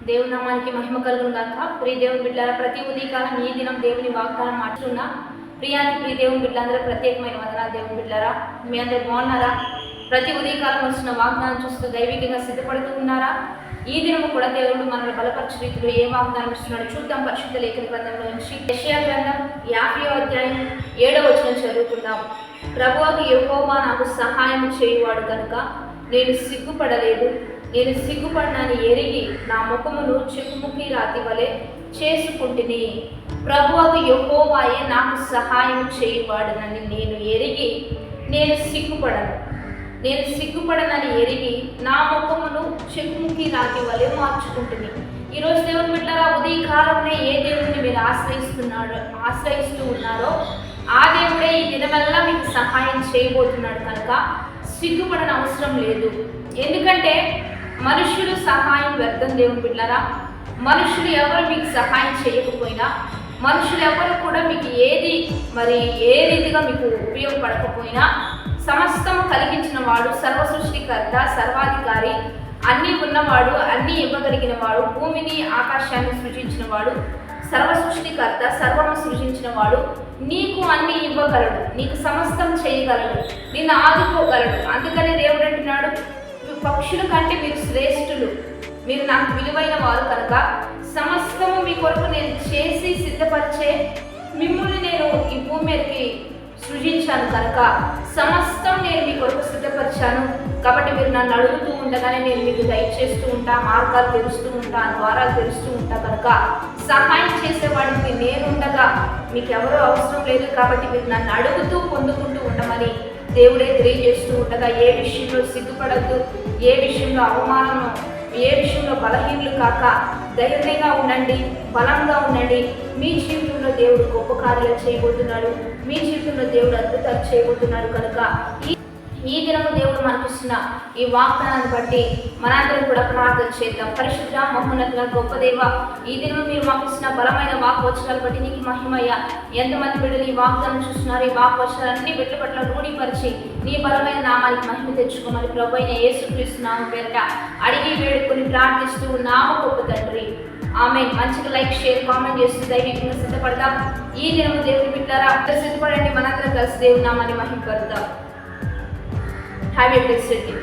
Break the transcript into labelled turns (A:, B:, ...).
A: దేవుని నామానికి మహిమ కలుగును గాక. ప్రియ దేవుని బిడ్డలారా, ప్రతి ఉదయకాలం ఈ దినం దేవుని వాగ్దానం మాట్లాడుతున్నా ప్రియ దేవుని బిడ్డలందరూ ప్రత్యేకమైన వందనాలు. దేవుని బిడ్డలారా, మీ అందరూ బాగున్నారా? ప్రతి ఉదయకాలం వస్తున్న వాగ్దానం చూస్తూ దైవికంగా సిద్ధపడుతూ ఉన్నారా? ఈ దినము కూడా దేవుడు మనల్ని బలపరచు రీతిలో ఏ వాగ్దానం ఇస్తున్నాడు చూద్దాం. పరిశుద్ధ లేఖన గ్రంథంలో నుంచి యెషయా గ్రంథం 50వ అధ్యాయం 7వ వచనం చదువుకుందాం. ప్రభువుకు యెహోవా నాకు సహాయం చేయువాడు కనుక నేను సిగ్గుపడలేదు. నేను సిగ్గుపడినని ఎరిగి నా ముఖమును చెక్కుముఖి రాతి వలె చేసుకుంటుని. ప్రభువుకు యెహోవాయే నాకు సహాయం చేయువాడనని నేను ఎరిగి నేను సిగ్గుపడనని ఎరిగి నా ముఖమును చెక్కుముఖి రాతి వలె మార్చుకుంటుని. ఈరోజు దేవుని బిడ్డలారా, ఉదయకాలంలో ఏ దేవుడిని మీరు ఆశ్రయిస్తూ ఉన్నారో ఆ దేవుడే ఈ దినమెల్లా మీకు సహాయం చేయబోతున్నాడు కనుక సిగ్గుపడని అవసరం లేదు. ఎందుకంటే మనుషులు సహాయం వ్యర్థం. దేవుని బిడ్డలారా, మనుషులు ఎవరు మీకు సహాయం చేయకపోయినా, మనుషులు ఎవరు కూడా మీకు ఏ రీతిగా మీకు ఉపయోగపడకపోయినా, సమస్తము కలిగించిన వాడు, సర్వ సృష్టికర్త, సర్వాధికారి, అన్నీ ఉన్నవాడు, అన్నీ ఇవ్వగలిగిన వాడు, భూమిని ఆకాశాన్ని సృజించిన వాడు, సర్వ సృష్టికర్త, సర్వము సృజించిన వాడు నీకు అన్నీ ఇవ్వగలడు, నీకు సమస్తం చేయగలడు, నిన్ను ఆదుకోగలడు. అందుకనే దేవుడు అంటున్నాడు, పక్షుల కంటే మీరు శ్రేష్ఠులు, మీరు నాకు విలువైన వారు కనుక సమస్తము మీ కొరకు నేను చేసి సిద్ధపరిచే మిమ్మల్ని నేను ఈ భూమి మీదకి సృజించాను కనుక సమస్తం నేను మీ కొరకు సిద్ధపరిచాను. కాబట్టి మీరు నన్ను అడుగుతూ ఉండగానే నేను మీకు దయచేస్తూ ఉంటా, మార్గాలు తెరుస్తూ ఉంటా, ద్వారాలు తెరుస్తూ ఉంటా. కనుక సహాయం చేసేవాడికి నేనుండగా మీకు ఎవరూ అవసరం లేదు. కాబట్టి మీరు నన్ను అడుగుతూ పొందుకుంటూ ఉండమని దేవుడే తెలియజేస్తూ ఉండగా, ఏ విషయంలో సిగ్గుపడద్దు, ఏ విషయంలో అవమానం, ఏ విషయంలో బలహీనులు కాక ధైర్యంగా ఉండండి, బలంగా ఉండండి. మీ జీవితంలో దేవుడు గొప్ప కార్యాలు చేయబోతున్నాడు, మీ జీవితంలో దేవుడు అద్భుతాలు చేయబోతున్నాడు. కనుక ఈ దినము దేవుడు మనకిస్తున్న ఈ వాగ్దానాన్ని బట్టి మనందరం కూడా ప్రార్థన చేద్దాం. పరిశుద్ధ మహోన్నతుల గొప్ప దేవ, ఈ దినము మీరు మాకు ఇస్తున్న బలమైన వాక్వచనాలు బట్టి నీకు మహిమయ్య. ఎంతమంది బిడ్డలు ఈ వాగ్దానం చూస్తున్నారు, ఈ వాక్వచనాలన్నీ బిడ్డల పట్ల రూఢీపరిచి నీ బలమైన నామానికి మహిమ తెచ్చుకోమని ప్రభు అయిన యేసుక్రీస్తు నామం పేరిట అడిగి వేడుకొని ప్రార్థిస్తూ నామ గొప్ప తండ్రి, ఆమె. మంచిగా లైక్, షేర్, కామెంట్ చేస్తూ దైవికంగా సిద్ధపడదాం. ఈ దినము దేవుని బిడ్డలారా, సిద్ధపడండి. మనందరం కలిసి దేవుని నామాన్ని మహిమ పడదాం. Have a blessed day.